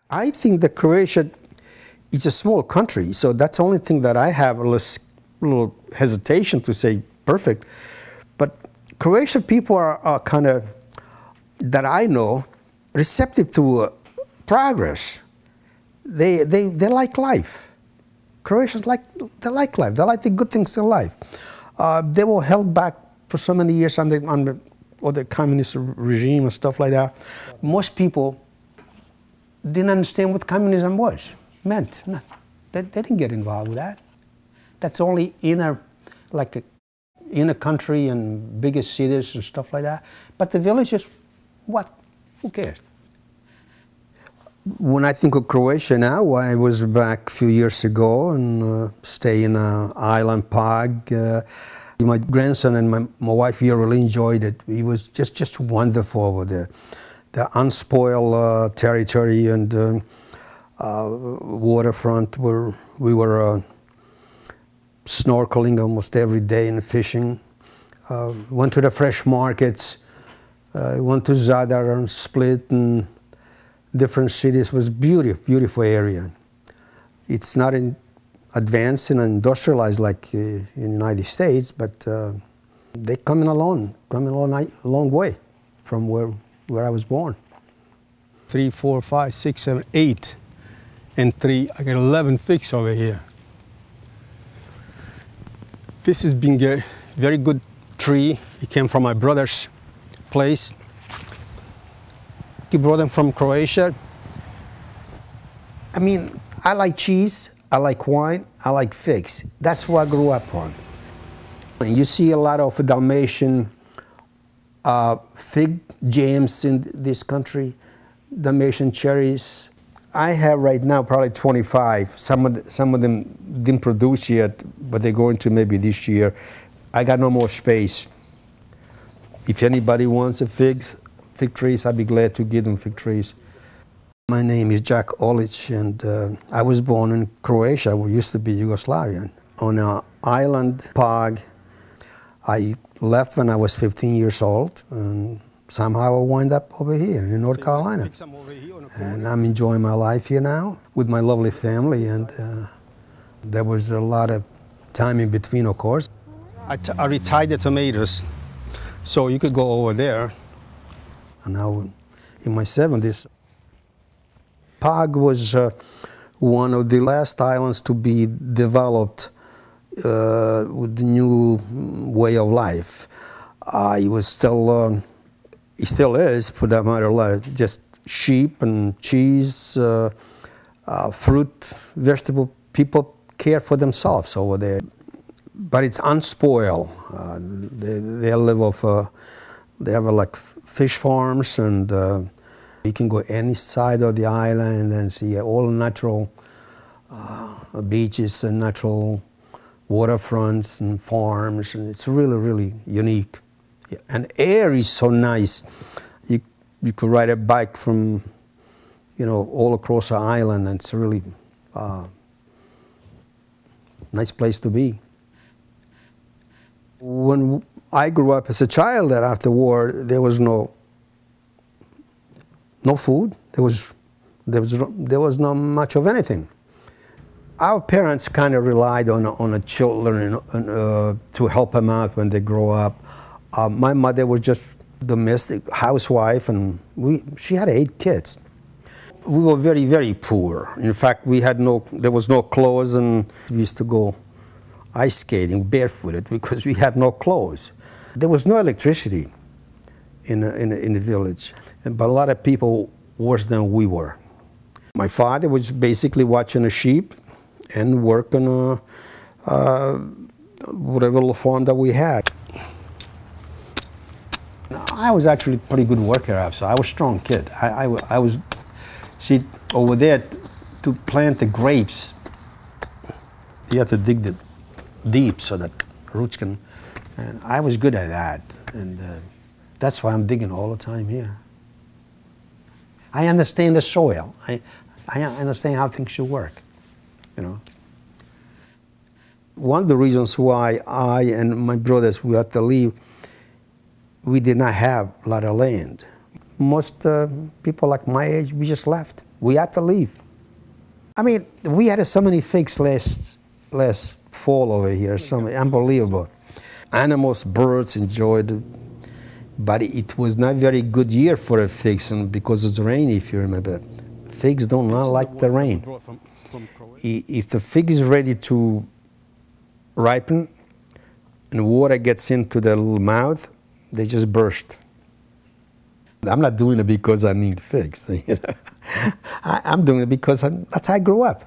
I think that Croatia is a small country, so that's the only thing that I have a little hesitation to say perfect. But Croatian people are kind of, that I know, receptive to progress. They like life. Croatians they like life. They like the good things in life. They were held back for so many years under the communist regime and stuff like that. Most people didn't understand what communism meant. No, they didn't get involved with that. That's only in a country and biggest cities and stuff like that. But the villages, what? Who cares? When I think of Croatia now, I was back a few years ago and stay in Island Pag. My grandson and my wife here really enjoyed it. It was just wonderful over there. The unspoiled territory and waterfront where we were snorkeling almost every day and fishing. Went to the fresh markets. Went to Zadar and Split and different cities. It was beautiful area. It's not advanced and industrialized like in the United States, but they coming along a long way from where I was born. 3, 4, 5, 6, 7, 8, and 3. I got 11 figs over here. This has been a very good tree. It came from my brother's place. He brought them from Croatia. I mean, I like cheese, I like wine, I like figs. That's what I grew up on. And you see a lot of Dalmatian fig jams in this country, Dalmatian cherries. I have right now probably 25. Some of them didn't produce yet, but they're going to maybe this year. I got no more space. If anybody wants a fig trees, I'd be glad to give them fig trees. My name is Olich, and I was born in Croatia, which used to be Yugoslavia. On Island Pag, I left when I was 15 years old, and somehow I wound up over here in North Carolina. And I'm enjoying my life here now with my lovely family, and there was a lot of time in between, of course. I retired the tomatoes, so you could go over there. And now in my 70s. Pag was one of the last islands to be developed with the new way of life. It was still, it still is, for that matter, just sheep and cheese, fruit, vegetable. People care for themselves over there. But it's unspoiled. They live off, they have like fish farms, and you can go any side of the island and see all natural beaches and natural waterfronts and farms, and it's really unique. And air is so nice. You could ride a bike from, all across the island, and it's a really nice place to be. When I grew up as a child, that after war, there was no food. There was not much of anything. Our parents kind of relied on the children to help them out when they grow up. My mother was just domestic housewife, and she had 8 kids. We were very poor. In fact, there was no clothes, and we used to go ice skating barefooted because we had no clothes. There was no electricity in the village, but a lot of people worse than we were. My father was basically watching the sheep and work on whatever little farm that we had. I was actually a pretty good worker, so I was a strong kid. I was, see, over there, to plant the grapes, you have to dig deep so that roots can, and I was good at that, and that's why I'm digging all the time here. I understand the soil. I understand how things should work, One of the reasons why I and my brothers, we had to leave, we did not have a lot of land. Most people like my age, we just left. We had to leave. I mean, we had so many figs last fall over here, something unbelievable. Animals, birds enjoyed it, but it was not a very good year for a figs because it's rainy, if you remember. Figs do not like the rain. If the fig is ready to ripen and water gets into the little mouth, they just burst. I'm not doing it because I need figs. You know? I'm doing it because that's how I grew up.